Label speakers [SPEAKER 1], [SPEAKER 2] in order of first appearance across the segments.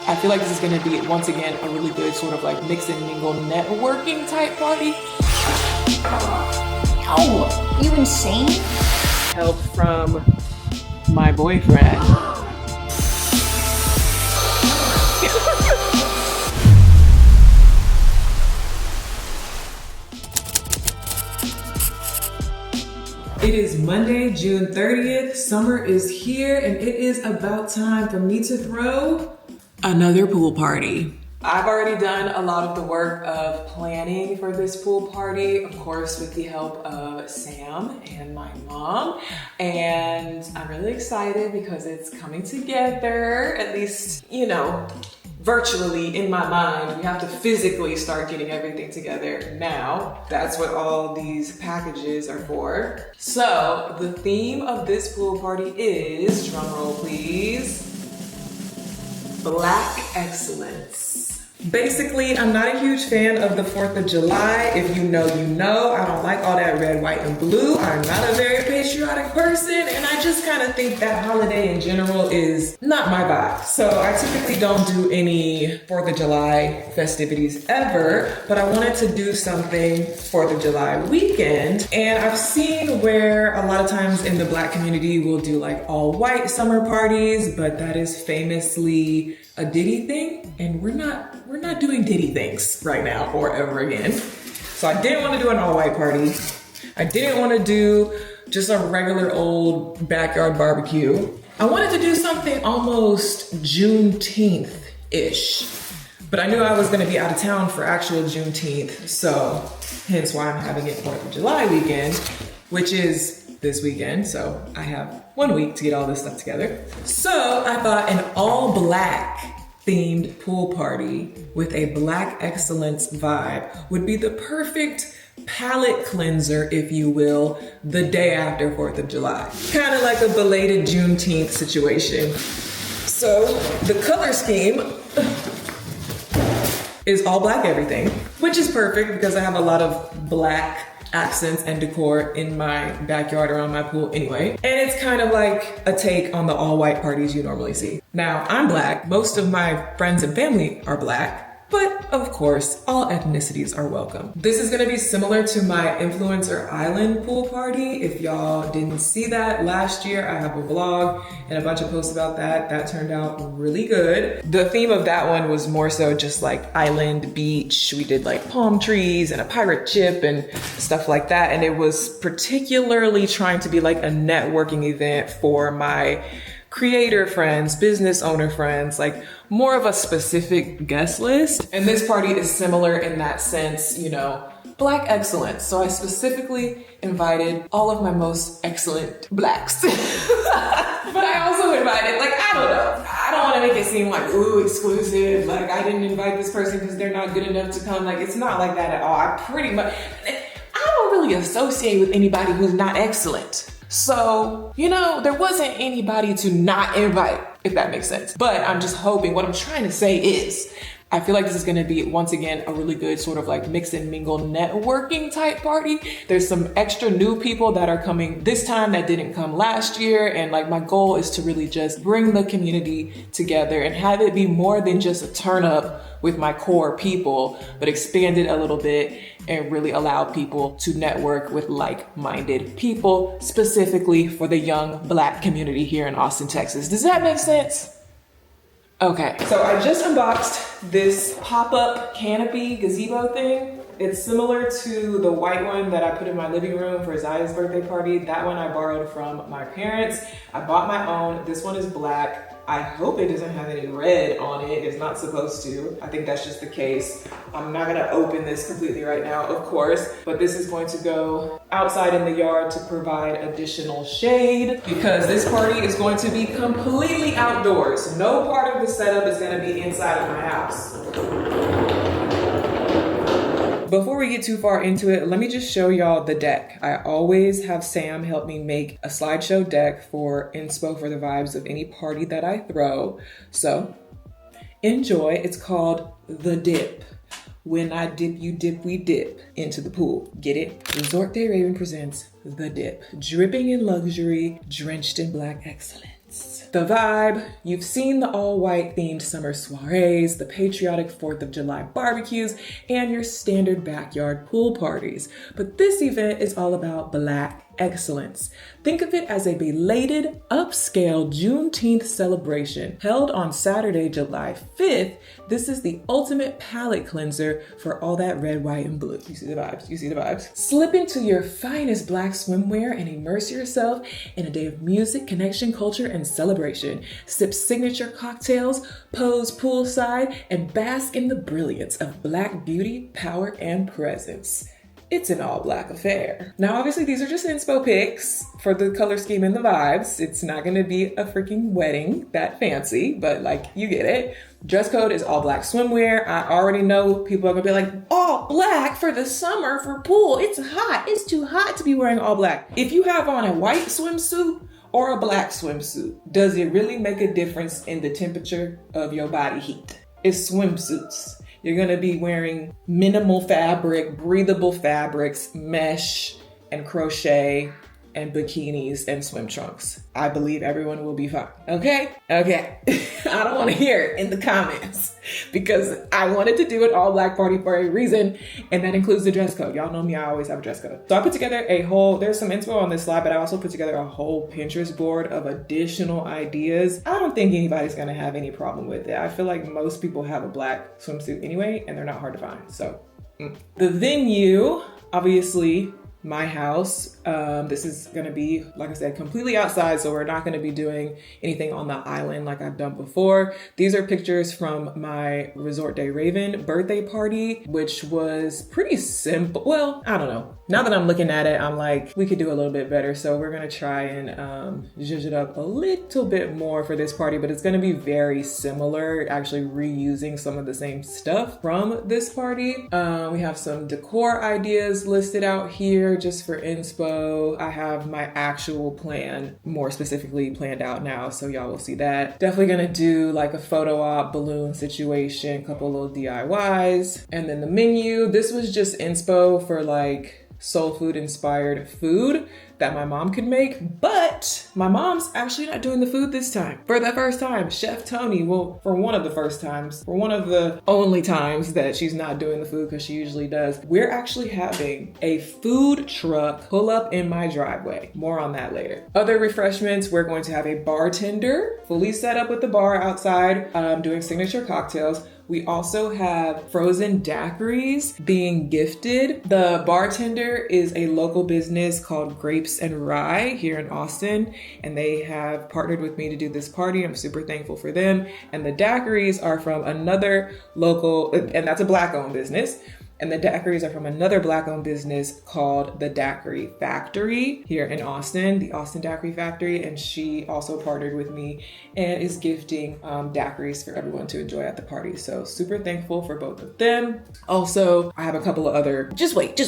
[SPEAKER 1] I feel like this is gonna be, once again, a really good sort of like mix and mingle networking type party.
[SPEAKER 2] Oh, you insane?
[SPEAKER 1] Help from my boyfriend. It is Monday, June 30th. Summer is here and it is about time for me to throw another pool party. I've already done a lot of the work of planning for this pool party, of course, with the help of Sam and my mom. And I'm really excited because it's coming together, at least, you know, virtually in my mind. We have to physically start getting everything together now. That's what all these packages are for. So the theme of this pool party is, drumroll please, Black excellence. Basically, I'm not a huge fan of the 4th of July. If you know, you know. I don't like all that red, white, and blue. I'm not a very patriotic person, and I just kind of think that holiday in general is not my vibe. So I typically don't do any 4th of July festivities ever, but I wanted to do something 4th of July weekend. And I've seen where a lot of times in the Black community we'll do like all white summer parties, but that is famously a Diddy thing, and we're not doing Diddy things right now or ever again. So I didn't want to do an all-white party. I didn't want to do just a regular old backyard barbecue. I wanted to do something almost Juneteenth-ish, but I knew I was going to be out of town for actual Juneteenth, so hence why I'm having it 4th of July weekend, which is this weekend, so I have 1 week to get all this stuff together. So I thought an all Black themed pool party with a Black excellence vibe would be the perfect palate cleanser, if you will, the day after 4th of July. Kind of like a belated Juneteenth situation. So the color scheme is all Black everything, which is perfect because I have a lot of Black accents and decor in my backyard around my pool anyway. And it's kind of like a take on the all white parties you normally see. Now, I'm Black. Most of my friends and family are Black. But of course, all ethnicities are welcome. This is gonna be similar to my Influencer Island pool party. If y'all didn't see that last year, I have a vlog and a bunch of posts about that. That turned out really good. The theme of that one was more so just like island, beach. We did like palm trees and a pirate ship and stuff like that. And it was particularly trying to be like a networking event for my creator friends, business owner friends, like more of a specific guest list. And this party is similar in that sense, you know, Black excellence. So I specifically invited all of my most excellent Blacks. But I also invited, like, I don't know. I don't want to make it seem like, ooh, exclusive. Like I didn't invite this person because they're not good enough to come. Like it's not like that at all. I don't really associate with anybody who's not excellent. So, you know, there wasn't anybody to not invite, if that makes sense. But I'm just hoping, what I'm trying to say is, I feel like this is gonna be, once again, a really good sort of like mix and mingle networking type party. There's some extra new people that are coming this time that didn't come last year. And like my goal is to really just bring the community together and have it be more than just a turn up with my core people, but expand it a little bit and really allow people to network with like-minded people, specifically for the young Black community here in Austin, Texas. Does that make sense? Okay, so I just unboxed this pop-up canopy gazebo thing. It's similar to the white one that I put in my living room for Zaya's birthday party. That one I borrowed from my parents. I bought my own. This one is Black. I hope it doesn't have any red on it. It's not supposed to. I think that's just the case. I'm not gonna open this completely right now, of course, but this is going to go outside in the yard to provide additional shade because this party is going to be completely outdoors. No part of the setup is gonna be inside of my house. Before we get too far into it, let me just show y'all the deck. I always have Sam help me make a slideshow deck for inspo for the vibes of any party that I throw. So enjoy. It's called The Dip. When I dip, you dip, we dip into the pool. Get it? Resort Day Raven presents The Dip. Dripping in luxury, drenched in Black excellence. experience. The vibe, you've seen the all-white themed summer soirees, the patriotic 4th of July barbecues, and your standard backyard pool parties. But this event is all about Black excellence. Think of it as a belated, upscale Juneteenth celebration held on Saturday, July 5th. This is the ultimate palate cleanser for all that red, white, and blue. You see the vibes, you see the vibes. Slip into your finest Black swimwear and immerse yourself in a day of music, connection, culture, and celebration. Sip signature cocktails, pose poolside, and bask in the brilliance of Black beauty, power, and presence. It's an all Black affair. Now, obviously, these are just inspo pics for the color scheme and the vibes. It's not gonna be a freaking wedding that fancy, but like, you get it. Dress code is all Black swimwear. I already know people are gonna be like, all Black for the summer for pool. It's hot, it's too hot to be wearing all Black. If you have on a white swimsuit or a Black swimsuit, does it really make a difference in the temperature of your body heat? It's swimsuits. You're gonna be wearing minimal fabric, breathable fabrics, mesh and crochet and bikinis and swim trunks. I believe everyone will be fine, okay? Okay, I don't wanna hear it in the comments because I wanted to do an all Black party for a reason, and that includes the dress code. Y'all know me, I always have a dress code. So I put together there's some info on this slide, but I also put together a whole Pinterest board of additional ideas. I don't think anybody's gonna have any problem with it. I feel like most people have a Black swimsuit anyway, and they're not hard to find, so. The venue, obviously, my house. This is gonna be, like I said, completely outside, so we're not gonna be doing anything on the island like I've done before. These are pictures from my Resort Day Raven birthday party, which was pretty simple. Well, I don't know. Now that I'm looking at it, I'm like, we could do a little bit better. So we're gonna try and zhuzh it up a little bit more for this party, but it's gonna be very similar, actually reusing some of the same stuff from this party. We have some decor ideas listed out here just for inspo. I have my actual plan more specifically planned out now, so y'all will see that. Definitely gonna do like a photo op balloon situation, couple little DIYs. And then the menu, this was just inspo for like soul food inspired food that my mom could make, but my mom's actually not doing the food this time. For the first time, Chef Tony, well, for one of the first times, for one of the only times that she's not doing the food because she usually does, we're actually having a food truck pull up in my driveway. More on that later. Other refreshments, we're going to have a bartender fully set up with the bar outside, doing signature cocktails. We also have frozen daiquiris being gifted. The bartender is a local business called Grapes and Rye here in Austin, and they have partnered with me to do this party. I'm super thankful for them. And the daiquiris are from another local, and that's a Black-owned business. And the daiquiris are from another Black-owned business called the Daiquiri Factory here in Austin, the Austin Daiquiri Factory. And she also partnered with me and is gifting daiquiris for everyone to enjoy at the party. So super thankful for both of them. Also, I have a couple of other, just wait.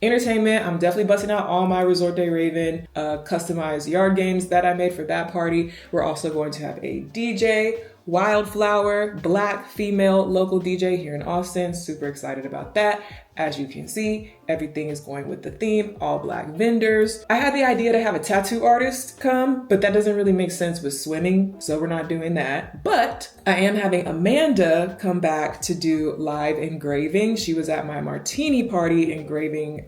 [SPEAKER 1] Entertainment, I'm definitely busting out all my Resort Day Raven customized yard games that I made for that party. We're also going to have a DJ, Wildflower, Black female local DJ here in Austin. Super excited about that. As you can see, everything is going with the theme, all Black vendors. I had the idea to have a tattoo artist come, but that doesn't really make sense with swimming, so we're not doing that. But I am having Amanda come back to do live engraving. She was at my martini party engraving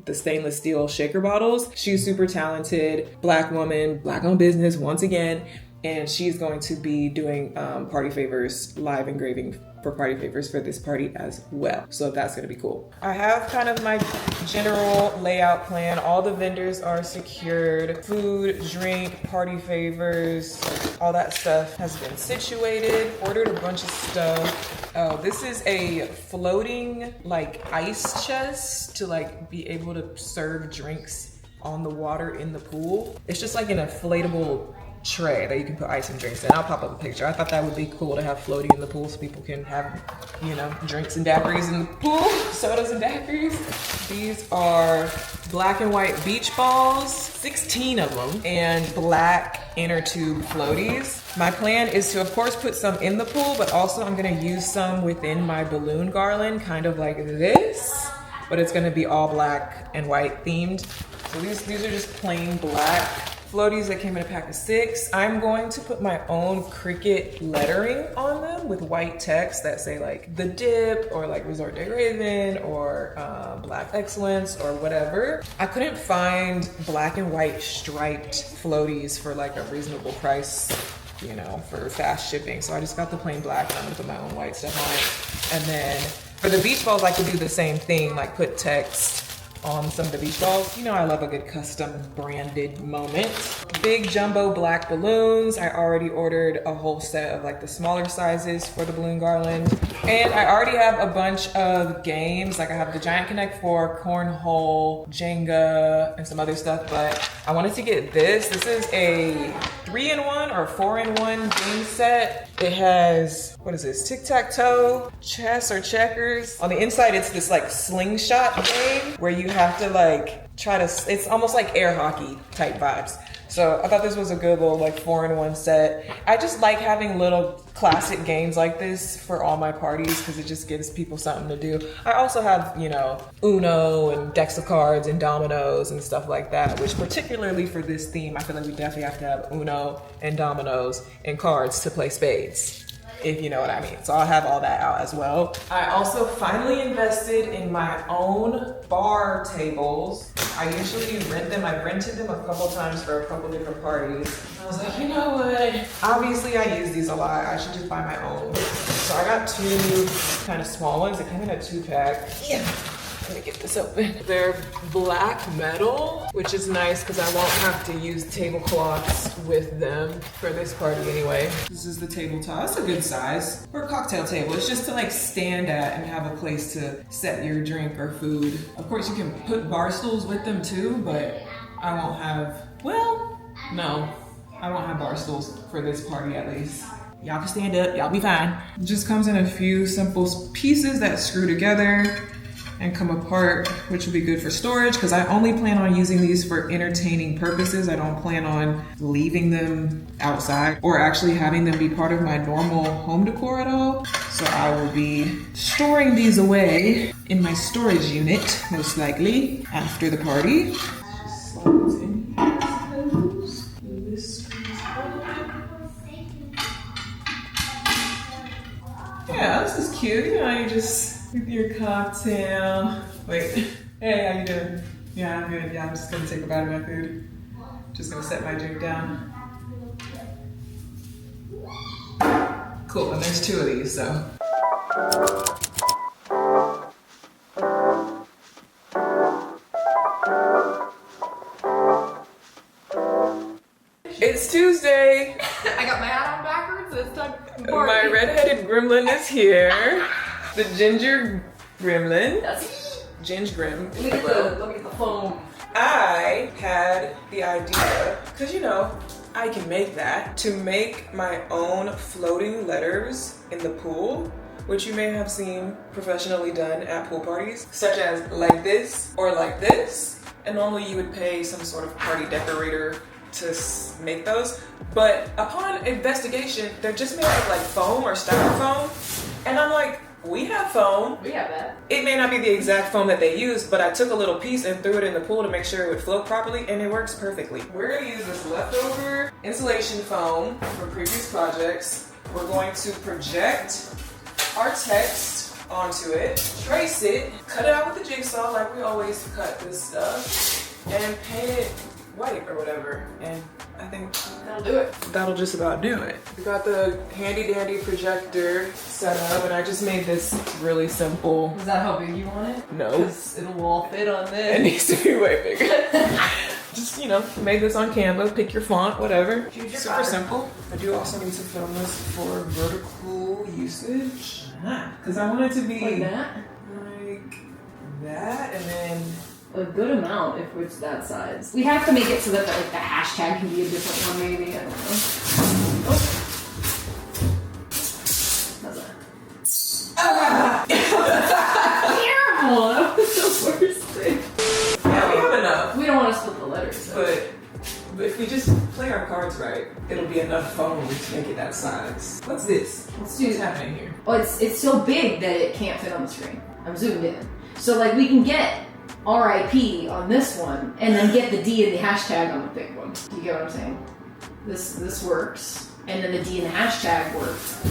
[SPEAKER 1] the stainless steel shaker bottles. She's super talented, Black woman, Black-owned business once again. And she's going to be doing party favors, live engraving for party favors for this party as well. So that's gonna be cool. I have kind of my general layout plan. All the vendors are secured. Food, drink, party favors, all that stuff has been situated. Ordered a bunch of stuff. Oh, this is a floating like ice chest to like be able to serve drinks on the water in the pool. It's just like an inflatable tray that you can put ice and drinks in. I'll pop up a picture. I thought that would be cool to have floating in the pool so people can have, you know, drinks and daiquiris in the pool, sodas and daiquiris. These are Black and white beach balls, 16 of them, and Black inner tube floaties. My plan is to, of course, put some in the pool, but also I'm gonna use some within my balloon garland, kind of like this, but it's gonna be all Black and white themed. So these are just plain Black floaties that came in a pack of 6. I'm going to put my own Cricut lettering on them with white text that say like The Dip or like Resort Day Raven or Black Excellence or whatever. I couldn't find black and white striped floaties for like a reasonable price, you know, for fast shipping. So I just got the plain black and I'm gonna put my own white stuff on it. And then for the beach balls, I could do the same thing, like put text on some of the beach balls. You know I love a good custom branded moment. Big jumbo black balloons. I already ordered a whole set of like the smaller sizes for the balloon garland. And I already have a bunch of games. Like I have the Giant Connect 4, Cornhole, Jenga, and some other stuff, but I wanted to get this. This is a 3-in-1 or 4-in-1 game set. It has, what is this, tic-tac-toe, chess or checkers. On the inside, it's this like slingshot game where you have to like try to, it's almost like air hockey type vibes. So I thought this was a good little like 4-in-1 set. I just like having little classic games like this for all my parties because it just gives people something to do. I also have, you know, Uno and decks of cards and dominoes and stuff like that, which particularly for this theme, I feel like we definitely have to have Uno and dominoes and cards to play spades, if you know what I mean. So I'll have all that out as well. I also finally invested in my own bar tables. I usually rent them. I've rented them a couple times for a couple different parties. I was like, you know what? Obviously I use these a lot. I should just buy my own. So I got 2 kind of small ones. It came in a 2-pack. Yeah. Let me get this open. They're black metal, which is nice because I won't have to use tablecloths with them for this party anyway. This is the tabletop. It's a good size for a cocktail table. It's just to like stand at and have a place to set your drink or food. Of course, you can put bar stools with them too, but I won't have, well, no, I won't have bar stools for this party at least. Y'all can stand up, y'all be fine. It just comes in a few simple pieces that screw together and come apart, which will be good for storage because I only plan on using these for entertaining purposes. I don't plan on leaving them outside or actually having them be part of my normal home decor at all. So I will be storing these away in my storage unit, most likely, after the party. Just slides in here, I suppose. This screws on. Yeah, this is cute. You know, you just with your cocktail. Wait, hey, how you doing? Yeah, I'm good. Yeah, I'm just gonna take a bite of my food. Just gonna set my drink down. Cool, and there's 2 of these, so. It's Tuesday.
[SPEAKER 3] I got my hat on backwards this time.
[SPEAKER 1] My redheaded gremlin is here. The ginger gremlin.
[SPEAKER 3] That's
[SPEAKER 1] Ginger grim.
[SPEAKER 3] let me get the foam.
[SPEAKER 1] I had the idea, because you know, I can make that, to make my own floating letters in the pool, which you may have seen professionally done at pool parties, such as like this or like this. And normally you would pay some sort of party decorator to make those. But upon investigation, they're just made of like foam or styrofoam. And I'm like, we have foam.
[SPEAKER 3] We have that.
[SPEAKER 1] It may not be the exact foam that they use, but I took a little piece and threw it in the pool to make sure it would float properly, and it works perfectly. We're gonna use this leftover insulation foam from previous projects. We're going to project our text onto it, trace it, cut it out with the jigsaw like we always cut this stuff, and paint it white or whatever. And I think
[SPEAKER 3] That'll do it.
[SPEAKER 1] that'll just about do it. We got the handy dandy projector set up, and I just made this really simple.
[SPEAKER 3] Is that how big you want it?
[SPEAKER 1] No.
[SPEAKER 3] Because it'll all fit on
[SPEAKER 1] It
[SPEAKER 3] this.
[SPEAKER 1] needs to be way bigger. Just, you know, made this on Canva, pick your font, whatever.
[SPEAKER 3] Choose your
[SPEAKER 1] Super
[SPEAKER 3] pattern.
[SPEAKER 1] simple. I do also need to film this for vertical usage. Because I want it to be
[SPEAKER 3] Like that?
[SPEAKER 1] like that, and then
[SPEAKER 3] A good amount if it's that size. We have to make it so that like the hashtag can be a different one maybe. I don't know. Oh. How's that? Terrible! That was the worst thing.
[SPEAKER 1] yeah, we have enough.
[SPEAKER 3] We don't want to split the letters. though.
[SPEAKER 1] But if we just play our cards right, it'll be enough foam to make it that size. What's this?
[SPEAKER 3] Let's do
[SPEAKER 1] What's
[SPEAKER 3] that.
[SPEAKER 1] happening here?
[SPEAKER 3] Oh, it's so big that it can't fit on the screen. I'm zoomed in. So like we can get RIP on this one, and then get the D and the hashtag on the big one. Do you get what I'm saying? This works, and then the D and the hashtag works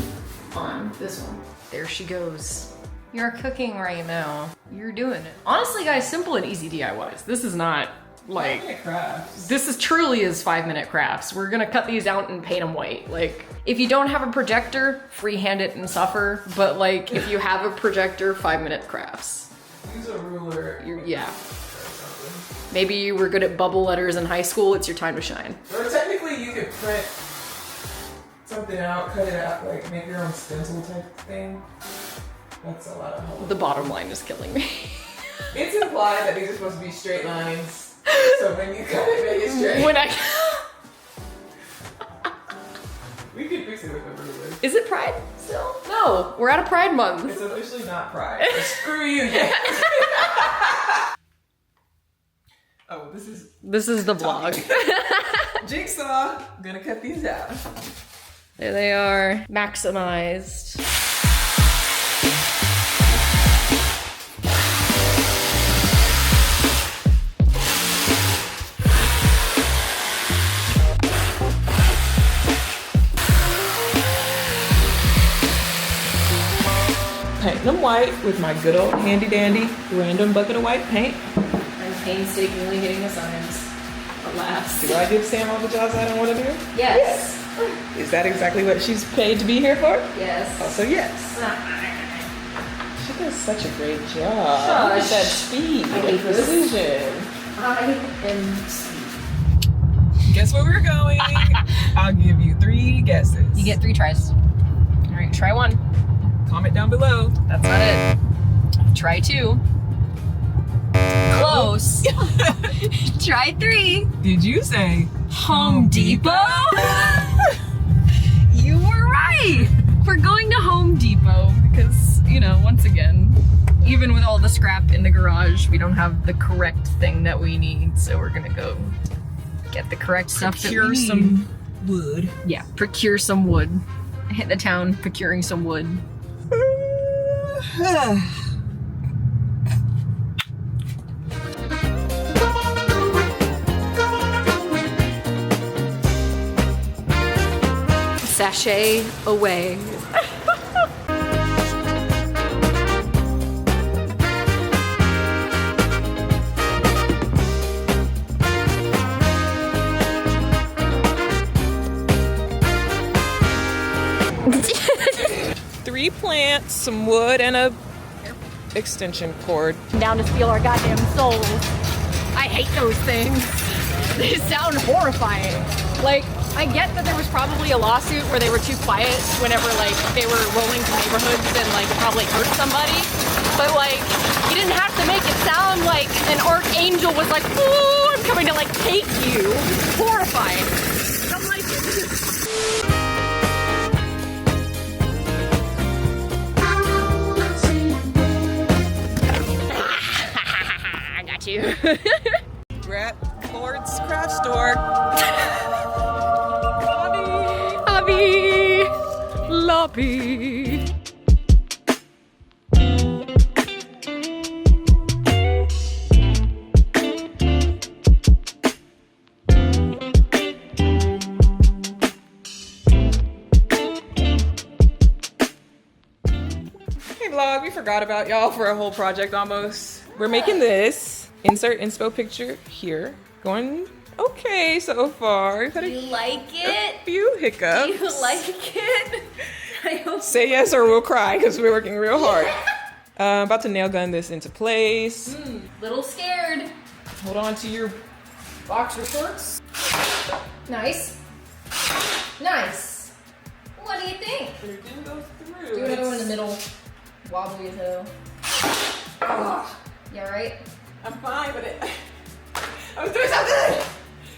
[SPEAKER 3] on this one. There she goes. You're cooking right now. You're doing it. Honestly, guys, simple and easy DIYs. This is not like
[SPEAKER 1] 5-minute crafts.
[SPEAKER 3] this is truly is 5-minute crafts. We're gonna cut these out and paint them white. Like, if you don't have a projector, freehand it and suffer. But like, if you have a projector, 5-minute crafts.
[SPEAKER 1] Use a ruler.
[SPEAKER 3] Yeah. Maybe you were good at bubble letters in high school. It's your time to shine.
[SPEAKER 1] Or technically, you could print something out, cut it out, like make your own stencil type thing. That's a lot of help.
[SPEAKER 3] The bottom line is killing me.
[SPEAKER 1] It's implied that these are supposed to be straight lines. So when you cut it, make it straight.
[SPEAKER 3] When I
[SPEAKER 1] We can fix it with a ruler.
[SPEAKER 3] Is it Pride still? No, we're out of Pride Month.
[SPEAKER 1] It's officially not Pride. So screw you, yeah. Oh, this is
[SPEAKER 3] the vlog.
[SPEAKER 1] Jigsaw. I'm gonna cut these out.
[SPEAKER 3] There they are, maximized.
[SPEAKER 1] Paint them white with my good old handy dandy random bucket of white paint.
[SPEAKER 3] I'm painstakingly hitting the signs. Alas.
[SPEAKER 1] Do I give Sam all the jobs I don't want to do?
[SPEAKER 3] Yes.
[SPEAKER 1] Is that exactly what she's paid to be here for?
[SPEAKER 3] Yes.
[SPEAKER 1] Also, yes. She does such a great job. Look at that speed
[SPEAKER 3] I
[SPEAKER 1] and
[SPEAKER 3] hate this.
[SPEAKER 1] precision.
[SPEAKER 3] I am sweet.
[SPEAKER 1] Guess where we're going? I'll give you 3 guesses.
[SPEAKER 3] You get 3 tries. All right, try 1.
[SPEAKER 1] Comment down below.
[SPEAKER 3] That's not it. Try 2. Close. Try 3.
[SPEAKER 1] Did you say
[SPEAKER 3] Home Depot? You were right. We're going to Home Depot because, you know, once again, even with all the scrap in the garage, we don't have the correct thing that we need. So we're gonna go get the correct stuff that we
[SPEAKER 1] procure
[SPEAKER 3] need.
[SPEAKER 1] some wood?
[SPEAKER 3] Yeah, procure some wood. Hit the town procuring some wood. Sachet away.
[SPEAKER 1] Three plants, some wood, and a extension cord.
[SPEAKER 3] Down to steal our goddamn souls. I hate those things. They sound horrifying. Like, I get that there was probably a lawsuit where they were too quiet whenever, like, they were rolling to neighborhoods and, like, it probably hurt somebody. But, like, you didn't have to make it sound like an archangel was like, ooh, I'm coming to, like, take you. Horrifying. I'm like... I got you.
[SPEAKER 1] We're at Ford's craft store.
[SPEAKER 3] Lobby. Lobby.
[SPEAKER 1] Hey vlog, we forgot about y'all for a whole project almost. We're making this. Insert inspo picture here. Going okay so far. We've had
[SPEAKER 3] You like it?
[SPEAKER 1] a few hiccups.
[SPEAKER 3] You like it? I hope
[SPEAKER 1] Say yes or we'll cry because we're working real hard. About to nail gun this into place.
[SPEAKER 3] Little scared.
[SPEAKER 1] Hold on to your
[SPEAKER 3] Boxer shorts. Nice. Nice. What do you think?
[SPEAKER 1] It didn't go through.
[SPEAKER 3] Do another one in the middle. Wobbly as hell. Ugh. You alright?
[SPEAKER 1] I'm fine, but I was doing something!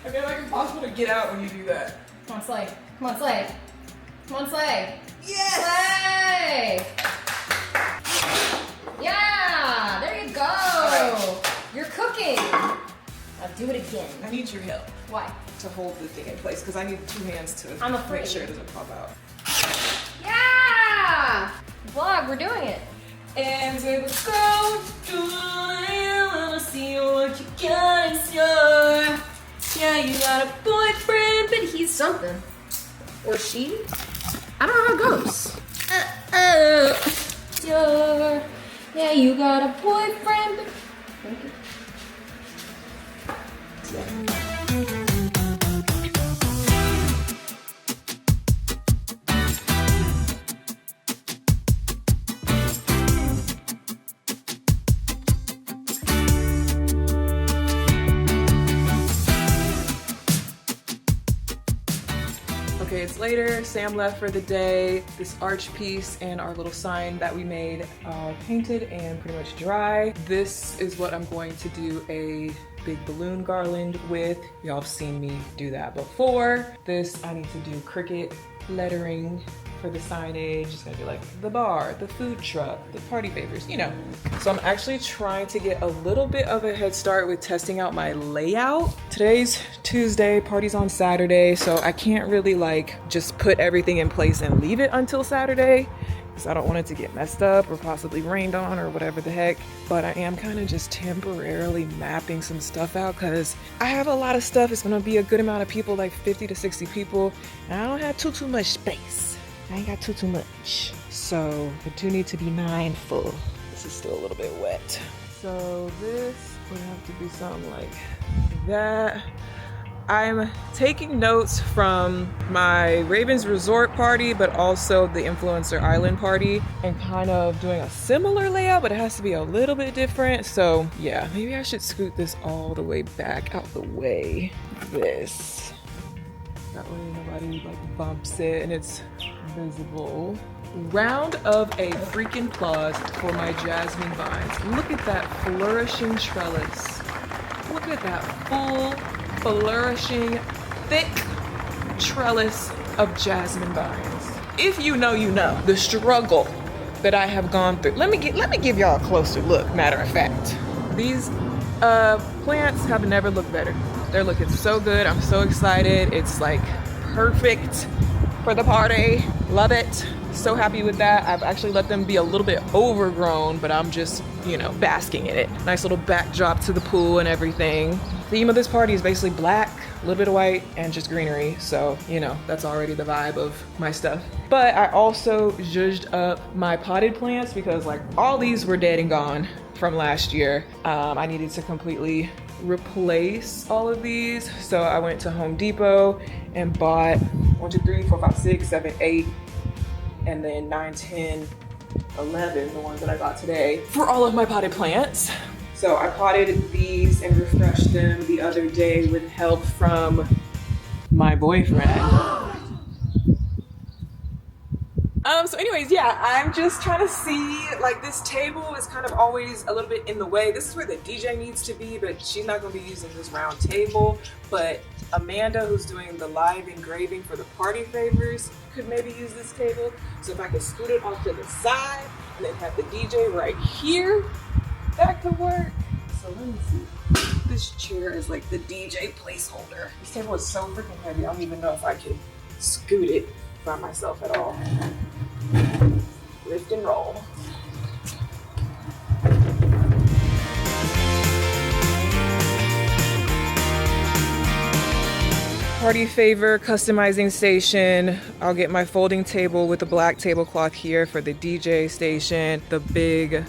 [SPEAKER 1] I feel like it's impossible to get out when you do that.
[SPEAKER 3] Come on, Slay. Come on, Slay. Come on, Slay.
[SPEAKER 1] Yes!
[SPEAKER 3] Slay! Yeah! There you go!
[SPEAKER 1] Right.
[SPEAKER 3] You're cooking! Now do it again.
[SPEAKER 1] I need your help
[SPEAKER 3] Why?
[SPEAKER 1] to hold the thing in place because I need 2 hands to
[SPEAKER 3] I'm afraid.
[SPEAKER 1] make sure it doesn't pop out.
[SPEAKER 3] Yeah! Vlog, we're doing it.
[SPEAKER 1] And we would go to
[SPEAKER 2] see what you got in store. Yeah, you got a boyfriend, but he's something. Or she? I don't know how it goes. Yeah, you got a boyfriend, but...
[SPEAKER 1] Okay, it's later. Sam left for the day. This arch piece and our little sign that we made are painted and pretty much dry. This is what I'm going to do a big balloon garland with. Y'all have seen me do that before. This, I need to do Cricut lettering for the signage. It's gonna be like the bar, the food truck, the party favors, you know. So I'm actually trying to get a little bit of a head start with testing out my layout. Today's Tuesday, party's on Saturday, so I can't really like just put everything in place and leave it until Saturday, because I don't want it to get messed up or possibly rained on or whatever the heck. But I am kind of just temporarily mapping some stuff out because I have a lot of stuff. It's gonna be a good amount of people, like 50 to 60 people, and I don't have too much space. I ain't got too much. So I do need to be mindful. This is still a little bit wet. So this would have to be something like that. I'm taking notes from my Ravens Resort party, but also the Influencer Island party, and kind of doing a similar layout, but it has to be a little bit different. So yeah, maybe I should scoot this all the way back out the way. This. That way nobody like bumps it and it's visible. Round of a freaking applause for my jasmine vines. Look at that flourishing trellis. Look at that full, flourishing, thick trellis of jasmine vines. If you know, you know the struggle that I have gone through. Let me give y'all a closer look, matter of fact. These plants have never looked better. They're looking so good. I'm so excited. It's like perfect for the party. Love it. So happy with that. I've actually let them be a little bit overgrown, but I'm just, you know, basking in it. Nice little backdrop to the pool and everything. The theme of this party is basically black, a little bit of white, and just greenery. So, you know, that's already the vibe of my stuff. But I also zhuzhed up my potted plants because like all these were dead and gone from last year. I needed to completely replace all of these. So I went to Home Depot and bought 1, 2, 3, 4, 5, 6, 7, 8, and then 9, 10, 11, the ones that I got today for all of my potted plants. So I potted these and refreshed them the other day with help from my boyfriend. So anyways, yeah, I'm just trying to see, like this table is kind of always a little bit in the way. This is where the DJ needs to be, but she's not gonna be using this round table. But Amanda, who's doing the live engraving for the party favors, could maybe use this table. So if I could scoot it off to the side and then have the DJ right here, that could work. So let me see. This chair is like the DJ placeholder. This table is so freaking heavy, I don't even know if I can scoot it by myself at all. Lift and roll. Party favor customizing station. I'll get my folding table with the black tablecloth here for the DJ station. The big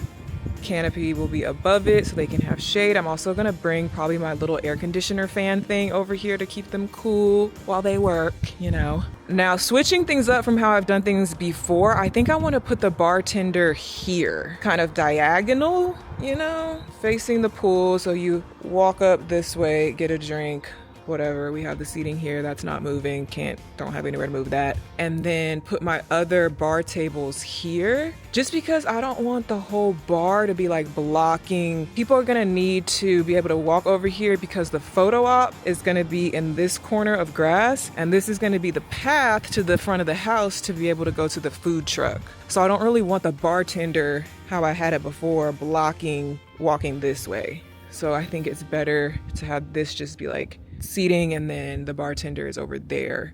[SPEAKER 1] canopy will be above it so they can have shade. I'm also gonna bring probably my little air conditioner fan thing over here to keep them cool while they work, you know. Now switching things up from how I've done things before, I think I want to put the bartender here, kind of diagonal, you know, facing the pool. So you walk up this way, get a drink, whatever. We have the seating here that's not moving, don't have anywhere to move that. And then put my other bar tables here, just because I don't want the whole bar to be like blocking. People are gonna need to be able to walk over here because the photo op is gonna be in this corner of grass, and this is gonna be the path to the front of the house to be able to go to the food truck. So I don't really want the bartender, how I had it before, blocking walking this way. So I think it's better to have this just be like seating, and then the bartender is over there.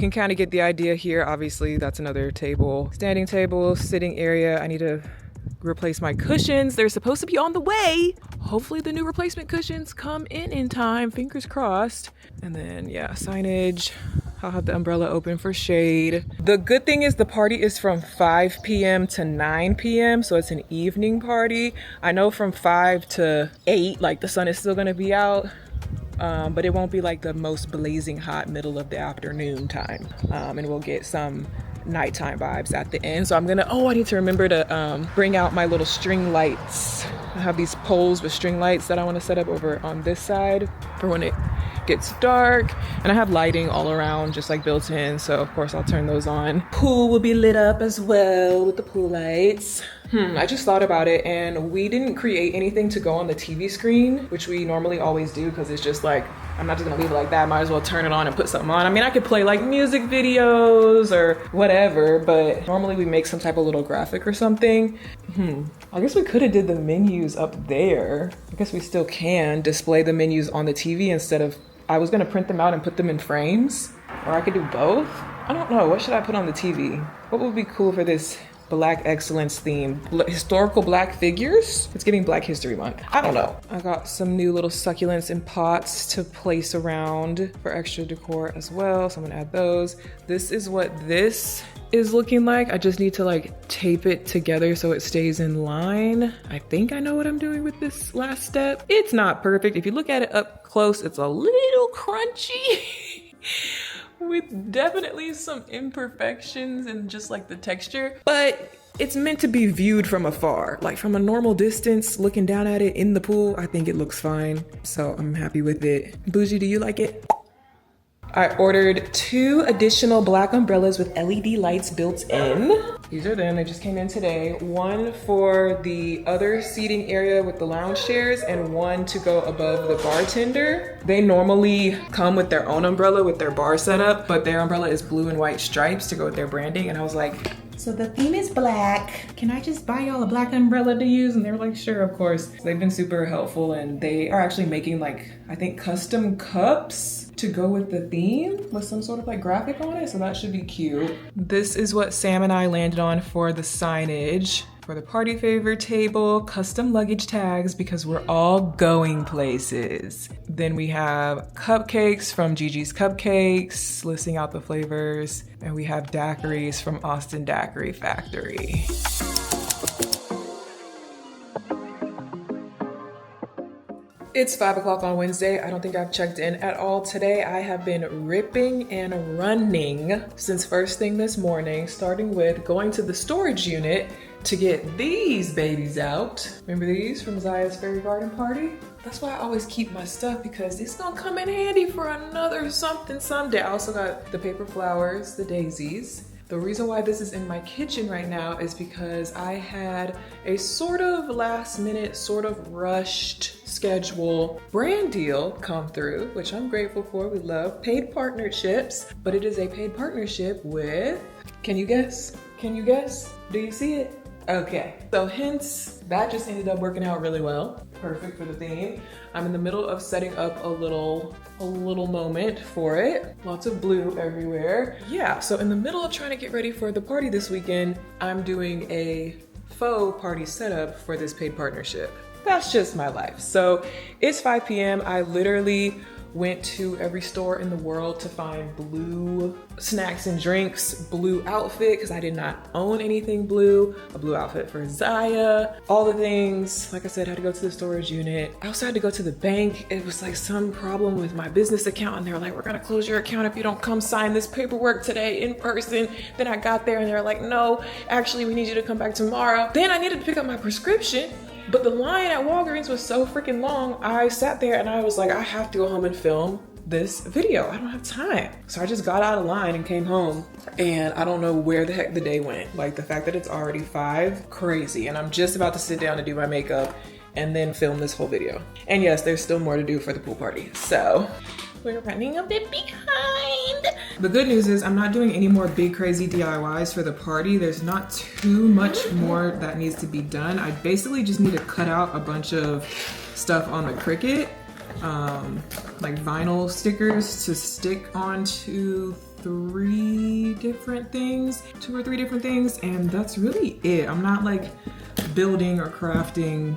[SPEAKER 1] can kind of get the idea here. Obviously, that's another table, standing table, sitting area. I need to replace my cushions. They're supposed to be on the way. Hopefully the new replacement cushions come in time, fingers crossed. And then yeah, signage. I'll have the umbrella open for shade. The good thing is the party is from 5 p.m. to 9 p.m. So it's an evening party. I know from 5 to 8, like the sun is still gonna be out. But it won't be like the most blazing hot middle of the afternoon time. And we'll get some nighttime vibes at the end. So I'm gonna, I need to remember to bring out my little string lights. I have these poles with string lights that I want to set up over on this side for when it gets dark. And I have lighting all around, just like built in. So of course I'll turn those on. Pool will be lit up as well with the pool lights. I just thought about it, and we didn't create anything to go on the TV screen, which we normally always do, because it's just like, I'm not just gonna leave it like that. Might as well turn it on and put something on. I mean, I could play like music videos or whatever, but normally we make some type of little graphic or something. I guess we could have did the menus up there. I guess we still can display the menus on the TV instead of, I was gonna print them out and put them in frames, or I could do both. I don't know, what should I put on the TV? What would be cool for this Black excellence theme? Historical Black figures? It's getting Black History Month. I don't know. I got some new little succulents in pots to place around for extra decor as well. So I'm gonna add those. This is what this is looking like. I just need to like tape it together so it stays in line. I think I know what I'm doing with this last step. It's not perfect. If you look at it up close, it's a little crunchy. With definitely some imperfections and just like the texture, but it's meant to be viewed from afar. Like from a normal distance, looking down at it in the pool, I think it looks fine. So I'm happy with it. Bougie, do you like it? I ordered 2 additional black umbrellas with LED lights built in. These are them, they just came in today. One for the other seating area with the lounge chairs and one to go above the bartender. They normally come with their own umbrella with their bar setup, but their umbrella is blue and white stripes to go with their branding. And I was like, so the theme is black. Can I just buy y'all a black umbrella to use? And they were like, sure, of course. So they've been super helpful, and they are actually making like, I think custom cups to go with the theme with some sort of like graphic on it. So that should be cute. This is what Sam and I landed on for the signage. For the party favor table, custom luggage tags because we're all going places. Then we have cupcakes from Gigi's Cupcakes, listing out the flavors. And we have daiquiris from Austin Daiquiri Factory. It's 5 o'clock on Wednesday. I don't think I've checked in at all today. I have been ripping and running since first thing this morning, starting with going to the storage unit to get these babies out. Remember these from Zaya's Fairy Garden Party? That's why I always keep my stuff, because it's gonna come in handy for another something someday. I also got the paper flowers, the daisies. The reason why this is in my kitchen right now is because I had a sort of last minute, sort of rushed schedule brand deal come through, which I'm grateful for. We love paid partnerships, but it is a paid partnership with, can you guess? Can you guess? Do you see it? Okay, so hence that just ended up working out really well. Perfect for the theme. I'm in the middle of setting up a little moment for it. Lots of blue everywhere. Yeah, so in the middle of trying to get ready for the party this weekend, I'm doing a faux party setup for this paid partnership. That's just my life. So it's 5 p.m. I literally went to every store in the world to find blue snacks and drinks, blue outfit, because I did not own anything blue, a blue outfit for Zaya, all the things. Like I said, I had to go to the storage unit. I also had to go to the bank. It was like some problem with my business account, and they were like, we're gonna close your account if you don't come sign this paperwork today in person. Then I got there and they were like, no, actually we need you to come back tomorrow. Then I needed to pick up my prescription. But the line at Walgreens was so freaking long, I sat there and I was like, I have to go home and film this video. I don't have time. So I just got out of line and came home, and I don't know where the heck the day went. Like the fact that it's already 5, crazy. And I'm just about to sit down and do my makeup and then film this whole video. And yes, there's still more to do for the pool party. So we're running a bit behind. The good news is I'm not doing any more big crazy DIYs for the party. There's not too much more that needs to be done. I basically just need to cut out a bunch of stuff on the Cricut, like vinyl stickers to stick onto 2 or 3 different things, and that's really it. I'm not like building or crafting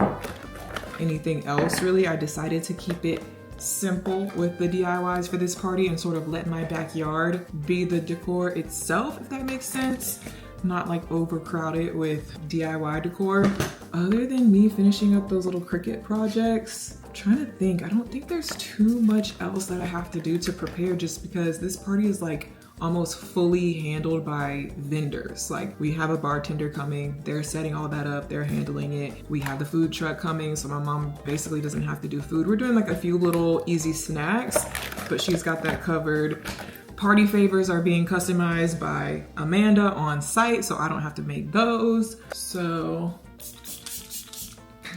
[SPEAKER 1] anything else really. I decided to keep it simple with the DIYs for this party and sort of let my backyard be the decor itself, if that makes sense. Not like overcrowded with DIY decor. Other than me finishing up those little Cricut projects, I'm trying to think, I don't think there's too much else that I have to do to prepare, just because this party is like almost fully handled by vendors. Like, we have a bartender coming, they're setting all that up, they're handling it. We have the food truck coming, so my mom basically doesn't have to do food. We're doing like a few little easy snacks, but she's got that covered. Party favors are being customized by Amanda on site, so I don't have to make those. So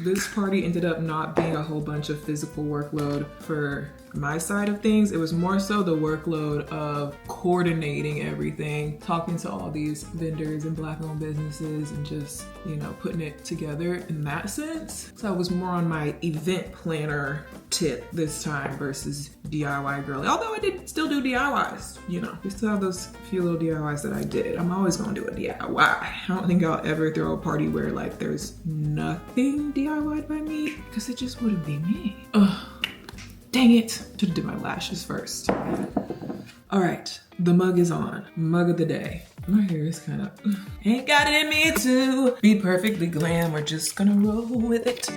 [SPEAKER 1] this party ended up not being a whole bunch of physical workload for my side of things. It was more so the workload of coordinating everything, talking to all these vendors and Black-owned businesses, and just, you know, putting it together in that sense. So I was more on my event planner tip this time versus DIY girly. Although I did still do DIYs, you know, we still have those few little DIYs that I did. I'm always gonna do a DIY. I don't think I'll ever throw a party where like there's nothing DIY'd by me, because it just wouldn't be me. Ugh. Dang it, should've did my lashes first. All right, the mug is on. Mug of the day. My hair is kind of, ain't got it in me to be perfectly glam. We're just gonna roll with it.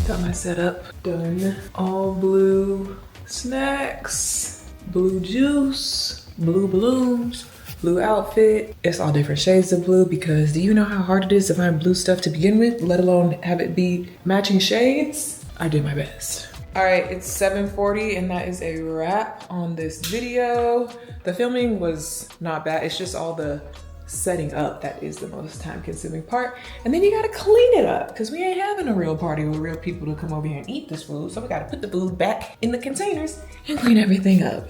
[SPEAKER 1] Got my setup done. All blue snacks, blue juice, blue balloons, blue outfit. It's all different shades of blue, because do you know how hard it is to find blue stuff to begin with, let alone have it be matching shades? I did my best. All right, it's 7:40 and that is a wrap on this video. The filming was not bad. It's just all the setting up that is the most time consuming part. And then you gotta clean it up, because we ain't having a real party with real people to come over here and eat this food. So we gotta put the food back in the containers and clean everything up.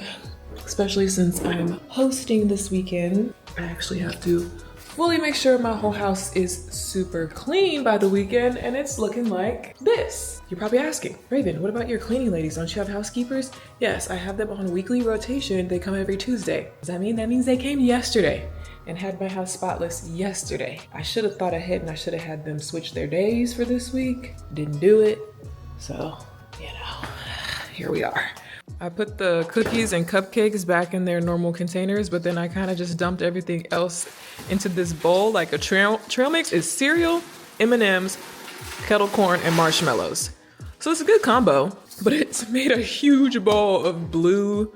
[SPEAKER 1] Especially since I'm hosting this weekend, I actually have to fully make sure my whole house is super clean by the weekend, and it's looking like this. You're probably asking, Raven, what about your cleaning ladies? Don't you have housekeepers? Yes, I have them on weekly rotation. They come every Tuesday. Does that mean? That means they came yesterday and had my house spotless yesterday. I should have thought ahead, and I should have had them switch their days for this week. Didn't do it. So, you know, here we are. I put the cookies and cupcakes back in their normal containers, but then I kind of just dumped everything else into this bowl. Like a trail mix is cereal, M&Ms, kettle corn, and marshmallows. So it's a good combo, but it's made a huge bowl of blue,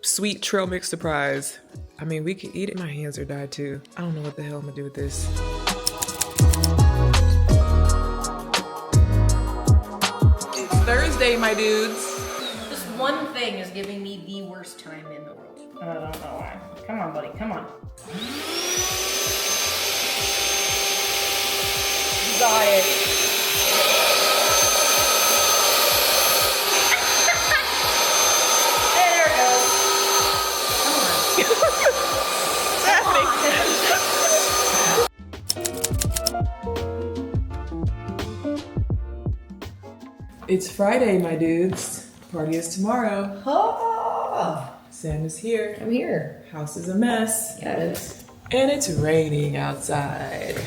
[SPEAKER 1] sweet trail mix surprise. I mean, we could eat it. My hands are dyed too. I don't know what the hell I'm gonna do with this. It's Thursday, my dudes.
[SPEAKER 2] One thing is giving me the worst time in the world. I don't know why. Come on, buddy, come on. Diet. There it goes. Come on.
[SPEAKER 1] It's Friday, my dudes. Party is tomorrow.
[SPEAKER 2] Oh,
[SPEAKER 1] Sam is here.
[SPEAKER 2] I'm here.
[SPEAKER 1] House is a mess.
[SPEAKER 2] Yeah, it is.
[SPEAKER 1] And it's raining outside.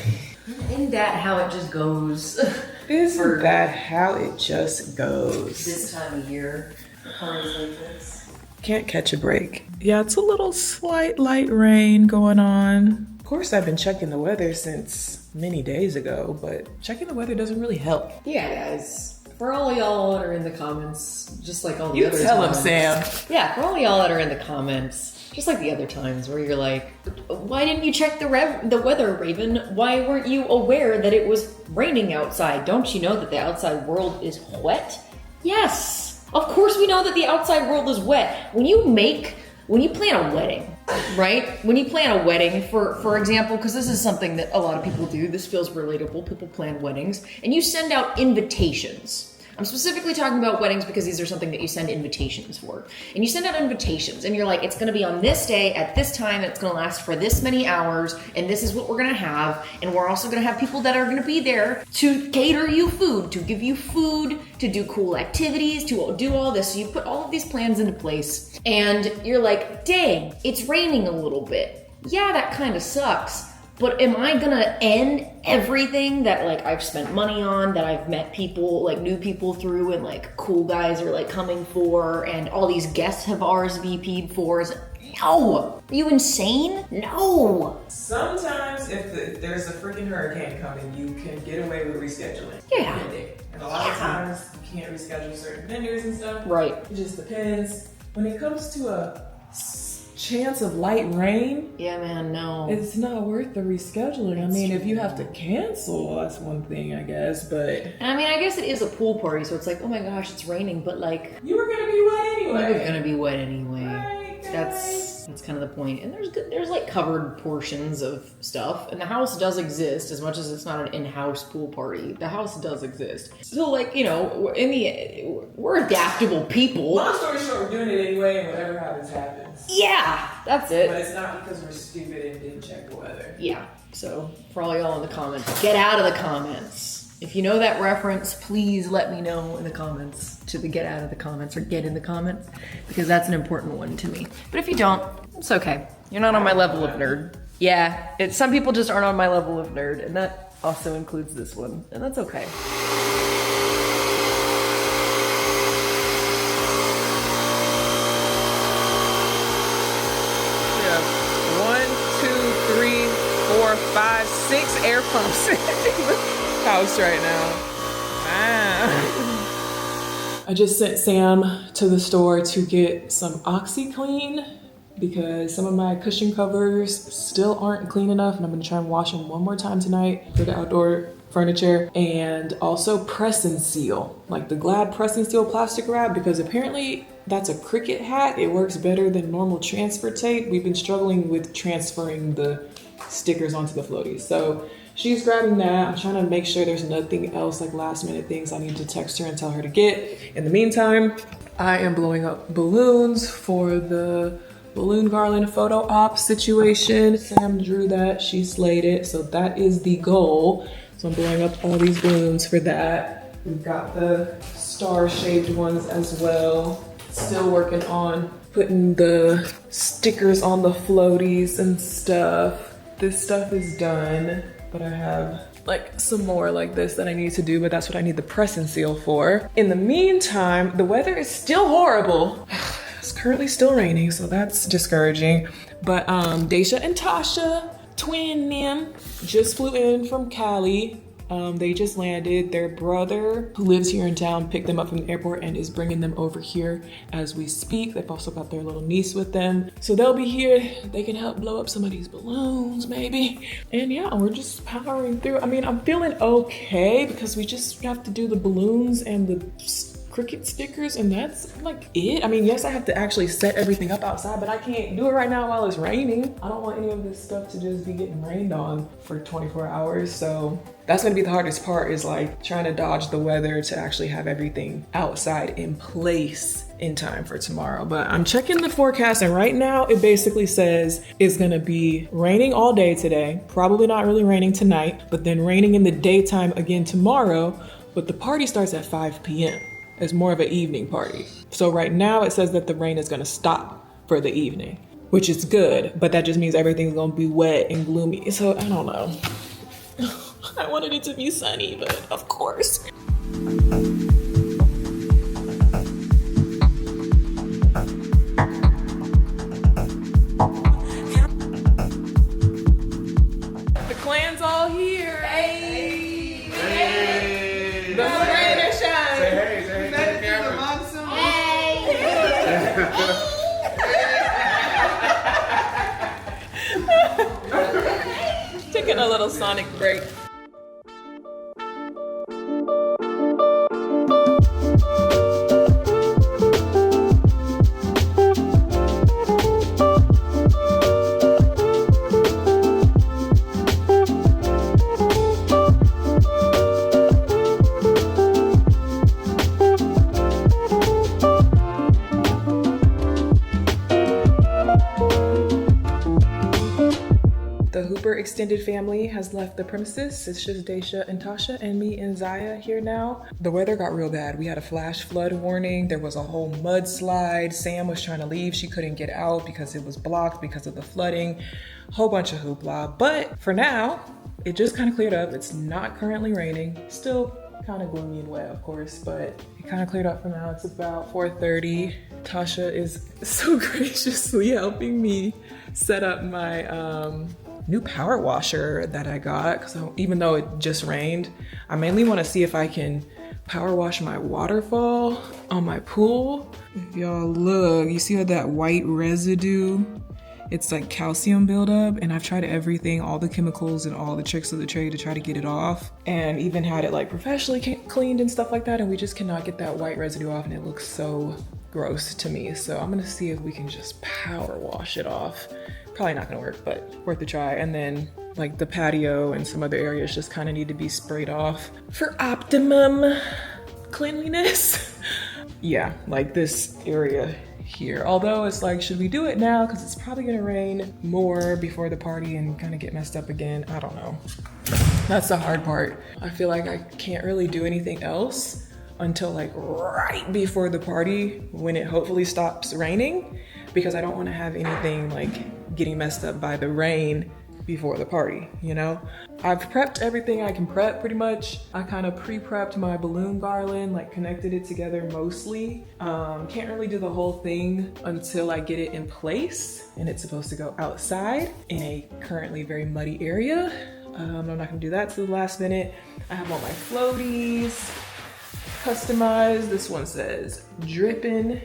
[SPEAKER 2] Isn't that how it just goes?
[SPEAKER 1] Isn't that how it just goes?
[SPEAKER 2] This time of year, parties like this.
[SPEAKER 1] Can't catch a break. Yeah, it's a little slight light rain going on. Of course, I've been checking the weather since many days ago, but checking the weather doesn't really help.
[SPEAKER 2] Yeah, guys. For all y'all that are in the comments, just like all the
[SPEAKER 1] You
[SPEAKER 2] other
[SPEAKER 1] tell
[SPEAKER 2] times.
[SPEAKER 1] him, Sam.
[SPEAKER 2] Yeah, for all y'all that are in the comments, just like the other times where you're like, why didn't you check the weather, Raven? Why weren't you aware that it was raining outside? Don't you know that the outside world is wet? Yes, of course we know that the outside world is wet. When you plan a wedding, right? When you plan a wedding, for example, because this is something that a lot of people do, this feels relatable, people plan weddings, and you send out invitations. I'm specifically talking about weddings because these are something that you send invitations for. And you send out invitations and you're like, it's gonna be on this day at this time, and it's gonna last for this many hours, and this is what we're gonna have. And we're also gonna have people that are gonna be there to cater you food, to give you food, to do cool activities, to do all this. So you put all of these plans into place and you're like, dang, it's raining a little bit. Yeah, that kind of sucks. But am I gonna end everything that like I've spent money on, that I've met people, like new people through, and like cool guys are like coming for, and all these guests have RSVP'd for? No! Are you insane? No!
[SPEAKER 1] Sometimes if there's a freaking hurricane coming, you can get away with rescheduling.
[SPEAKER 2] Yeah.
[SPEAKER 1] And a lot of times you can't reschedule certain vendors and stuff.
[SPEAKER 2] Right.
[SPEAKER 1] It just depends. When it comes to a chance of light rain,
[SPEAKER 2] Yeah, man, no.
[SPEAKER 1] it's not worth the rescheduling. I mean, if you have to cancel, that's one thing, I guess, but
[SPEAKER 2] I mean, I guess it is a pool party, so it's like, oh my gosh, it's raining, but like,
[SPEAKER 1] you were gonna be wet anyway.
[SPEAKER 2] you're gonna be wet anyway.
[SPEAKER 1] Right,
[SPEAKER 2] That's kind of the point. And there's like covered portions of stuff, and the house does exist, as much as it's not an in-house pool party. The house does exist. So like, you know, we're adaptable people.
[SPEAKER 1] Long story short, we're doing it anyway, and whatever happens, happens.
[SPEAKER 2] Yeah, that's it.
[SPEAKER 1] But it's not because we're stupid and didn't check the weather.
[SPEAKER 2] Yeah. So for all y'all in the comments, get out of the comments. If you know that reference, please let me know in the comments to the get out of the comments or get in the comments, because that's an important one to me. But if you don't, it's okay. You're not on my level of nerd. Yeah, some people just aren't on my level of nerd, and that also includes this one, and that's okay.
[SPEAKER 1] One, two, three, 4, 5, 6 air pumps in the house right now. I just sent Sam to the store to get some OxyClean because some of my cushion covers still aren't clean enough, and I'm gonna try and wash them one more time tonight for the outdoor furniture. And also press and seal, like the Glad press and seal plastic wrap, because apparently that's a Cricut hack. It works better than normal transfer tape. We've been struggling with transferring the stickers onto the floaties. So she's grabbing that. I'm trying to make sure there's nothing else, like last minute things I need to text her and tell her to get. In the meantime, I am blowing up balloons for the balloon garland photo op situation. Sam drew that, she slayed it. So that is the goal. So I'm blowing up all these balloons for that. We've got the star-shaped ones as well. Still working on putting the stickers on the floaties and stuff. This stuff is done, but I have like some more like this that I need to do, but that's what I need the press and seal for. In the meantime, the weather is still horrible. It's currently still raining, so that's discouraging. But Daisha and Tasha, twin them, just flew in from Cali. They just landed. Their brother, who lives here in town, picked them up from the airport and is bringing them over here as we speak. They've also got their little niece with them. So they'll be here. They can help blow up some of these balloons, maybe. And yeah, we're just powering through. I mean, I'm feeling okay because we just have to do the balloons and the Cricut stickers, and that's like it. I mean, yes, I have to actually set everything up outside, but I can't do it right now while it's raining. I don't want any of this stuff to just be getting rained on for 24 hours. So that's gonna be the hardest part, is like trying to dodge the weather to actually have everything outside in place in time for tomorrow. But I'm checking the forecast, and right now it basically says it's gonna be raining all day today, probably not really raining tonight, but then raining in the daytime again tomorrow. But the party starts at 5 p.m. It's more of an evening party. So right now it says that the rain is gonna stop for the evening, which is good, but that just means everything's gonna be wet and gloomy. So I don't know. I wanted it to be sunny, but of course. The clan's all here. Hey! Hey! The rain or shine.
[SPEAKER 4] Say hey, say hey.
[SPEAKER 1] Taking a little sonic break. super extended family has left the premises. It's just Daisha and Tasha and me and Zaya here now. The weather got real bad. We had a flash flood warning. There was a whole mudslide. Sam was trying to leave. She couldn't get out because it was blocked because of the flooding. Whole bunch of hoopla. But for now, it just kind of cleared up. It's not currently raining. Still kind of gloomy and wet, of course, but it kind of cleared up for now. It's about 4:30. Tasha is so graciously helping me set up my new power washer that I got, because even though it just rained, I mainly want to see if I can power wash my waterfall on my pool. If y'all look, you see all that white residue? It's like calcium buildup, and I've tried everything, all the chemicals and all the tricks of the trade to try to get it off, and even had it like professionally cleaned and stuff like that, and we just cannot get that white residue off, and it looks so gross to me. So I'm gonna see if we can just power wash it off. Probably not gonna work, but worth a try. And then like the patio and some other areas just kind of need to be sprayed off for optimum cleanliness. Yeah, like this area here. Although it's like, should we do it now? Because it's probably gonna rain more before the party and kind of get messed up again. I don't know. That's the hard part. I feel like I can't really do anything else until like right before the party when it hopefully stops raining, because I don't want to have anything like getting messed up by the rain before the party, you know? I've prepped everything I can prep pretty much. I kind of pre-prepped my balloon garland, like connected it together mostly. Can't really do the whole thing until I get it in place, and it's supposed to go outside in a currently very muddy area. I'm not gonna do that till the last minute. I have all my floaties customized. This one says drippin'.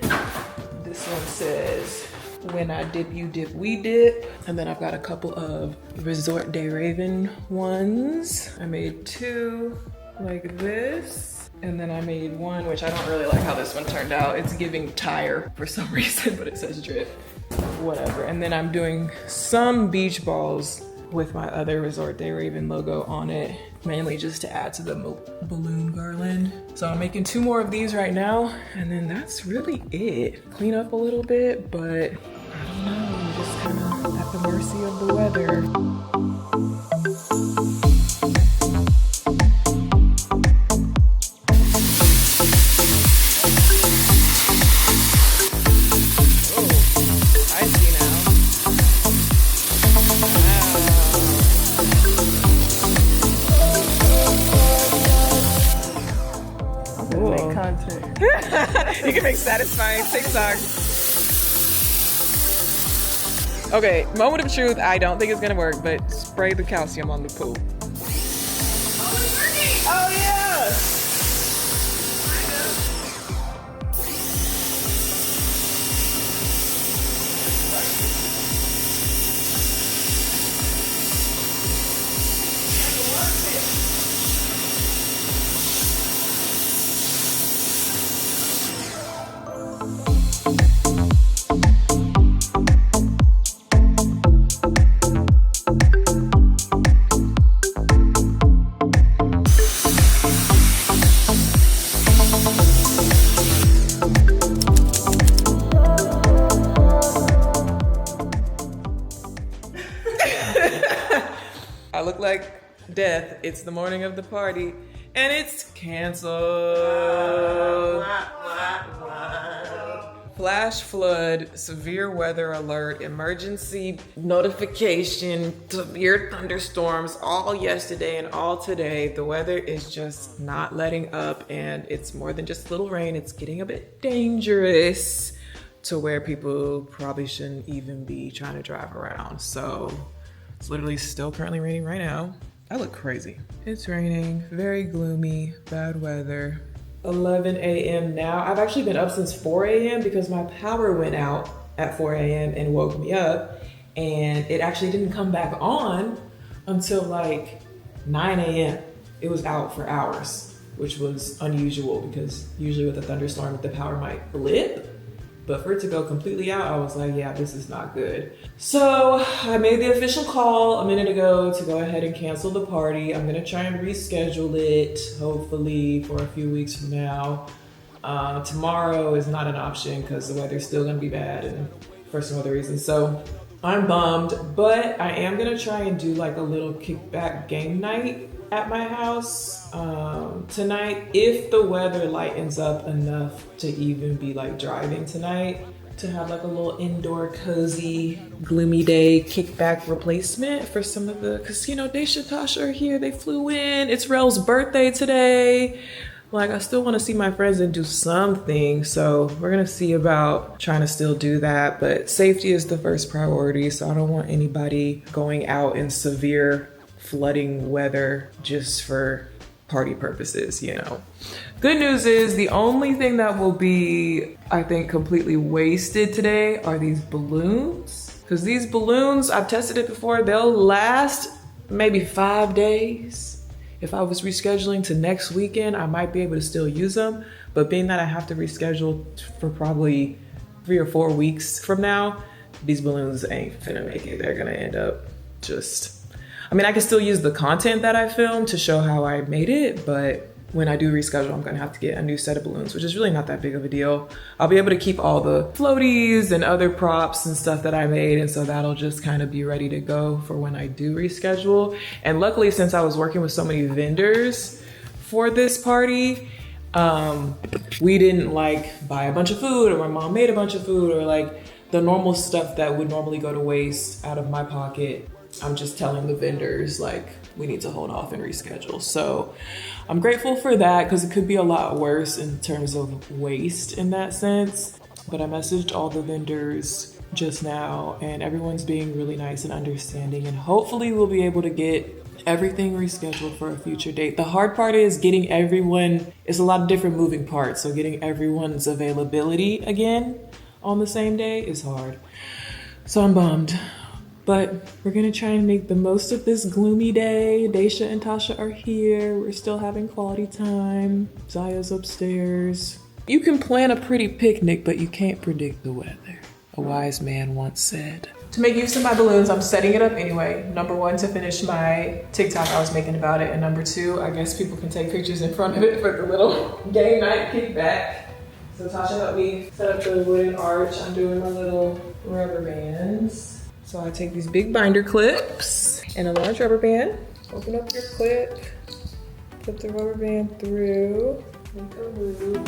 [SPEAKER 1] This one says when I dip you dip we dip. And then I've got a couple of Resort Day Raven ones. I made two like this, and then I made one which I don't really like how this one turned out. It's giving tire for some reason, but it says drip, whatever. And then I'm doing some beach balls with my other Resort Day Raven logo on it, mainly just to add to the balloon garland. So I'm making two more of these right now, and then that's really it. Clean up a little bit, but I don't know, I'm just kind of at the mercy of the weather. You can make satisfying TikTok. Okay, moment of truth. I don't think it's gonna work, but spray the calcium on the pool.
[SPEAKER 3] Oh, it's working!
[SPEAKER 1] Oh yeah! I look like death. It's the morning of the party, and it's canceled. Flash flood, severe weather alert, emergency notification, severe thunderstorms all yesterday and all today. The weather is just not letting up, and it's more than just a little rain. It's getting a bit dangerous to where people probably shouldn't even be trying to drive around. So it's literally still currently raining right now. I look crazy. It's raining, very gloomy, bad weather. 11 a.m. now. I've actually been up since 4 a.m. because my power went out at 4 a.m. and woke me up, and it actually didn't come back on until like 9 a.m. It was out for hours, which was unusual because usually with a thunderstorm the power might blip. But for it to go completely out, I was like, yeah, this is not good. So I made the official call a minute ago to go ahead and cancel the party. I'm gonna try and reschedule it, hopefully for a few weeks from now. Tomorrow is not an option because the weather's still gonna be bad and for some other reasons. So I'm bummed, but I am gonna try and do like a little kickback game night at my house tonight if the weather lightens up enough to even be like driving tonight, to have like a little indoor cozy gloomy day kickback replacement for some of the, because you know Daisha and Tasha are here, they flew in, it's Rel's birthday today. Like I still want to see my friends and do something, so we're gonna see about trying to still do that, but safety is the first priority, so I don't want anybody going out in severe flooding weather just for party purposes, you know. Good news is the only thing that will be, I think, completely wasted today are these balloons, because these balloons, I've tested it before, they'll last maybe 5 days. If I was rescheduling to next weekend, I might be able to still use them. But being that I have to reschedule for probably 3 or 4 weeks from now, these balloons ain't finna make it. They're gonna end up just, I mean, I can still use the content that I filmed to show how I made it, but when I do reschedule, I'm gonna have to get a new set of balloons, which is really not that big of a deal. I'll be able to keep all the floaties and other props and stuff that I made, and so that'll just kind of be ready to go for when I do reschedule. And luckily, since I was working with so many vendors for this party, we didn't like buy a bunch of food, or my mom made a bunch of food, or like the normal stuff that would normally go to waste out of my pocket. I'm just telling the vendors like, we need to hold off and reschedule. So I'm grateful for that, because it could be a lot worse in terms of waste in that sense. But I messaged all the vendors just now and everyone's being really nice and understanding, and hopefully we'll be able to get everything rescheduled for a future date. The hard part is getting everyone, it's a lot of different moving parts, so getting everyone's availability again on the same day is hard. So I'm bummed. But we're gonna try and make the most of this gloomy day. Daisha and Tasha are here. We're still having quality time. Zaya's upstairs. You can plan a pretty picnic, but you can't predict the weather, a wise man once said. To make use of my balloons, I'm setting it up anyway. Number 1, to finish my TikTok I was making about it. And number 2, I guess people can take pictures in front of it for the little game night kickback. So Tasha helped me set up the wooden arch. I'm doing my little rubber bands. So I take these big binder clips and a large rubber band. Open up your clip, put the rubber band through, make a loop.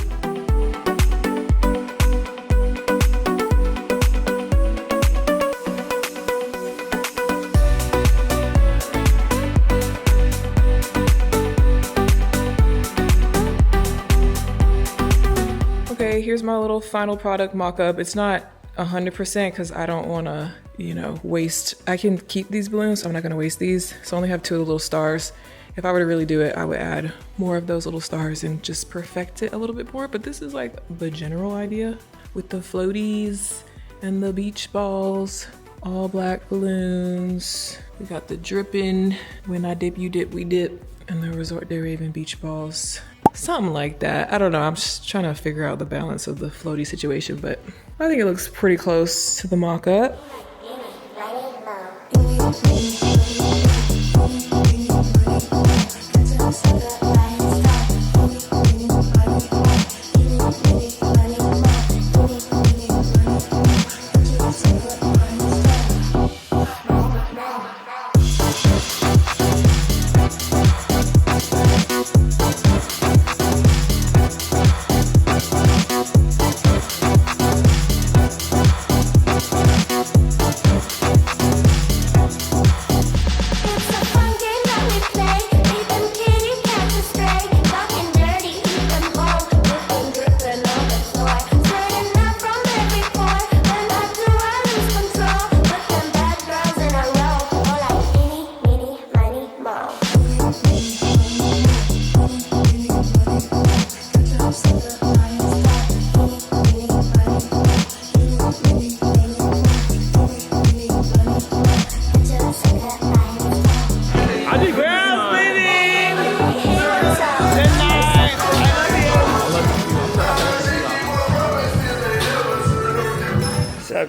[SPEAKER 1] Okay, here's my little final product mock-up. It's not 100% because I don't want to, you know, waste. I can keep these balloons, so I'm not going to waste these. So I only have 2 of the little stars. If I were to really do it, I would add more of those little stars and just perfect it a little bit more. But this is like the general idea with the floaties and the beach balls, all black balloons. We got the dripping, when I dip, you dip, we dip, and the Resort de Raven beach balls. Something like that. I don't know. I'm just trying to figure out the balance of the floaty situation, but I think it looks pretty close to the mock-up.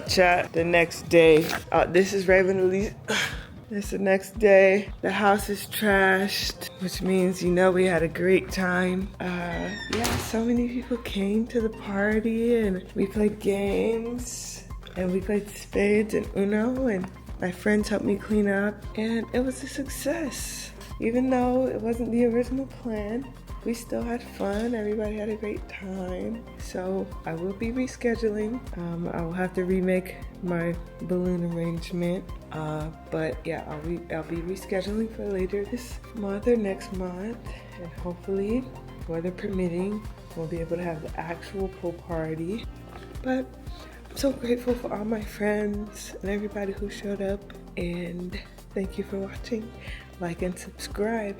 [SPEAKER 1] Chat the next day. This is Raven Elyse. It's the next day. The house is trashed, which means, you know, we had a great time. Yeah, so many people came to the party and we played games.
[SPEAKER 4] and we played spades and Uno, and my friends helped me clean up, and it was a success. Even though it wasn't the original plan, we still had fun. Everybody had a great time. So I will be rescheduling. I will have to remake my balloon arrangement. But yeah, I'll be rescheduling for later this month or next month, and hopefully, weather permitting, we'll be able to have the actual pool party. But I'm so grateful for all my friends and everybody who showed up, and thank you for watching. Like and subscribe.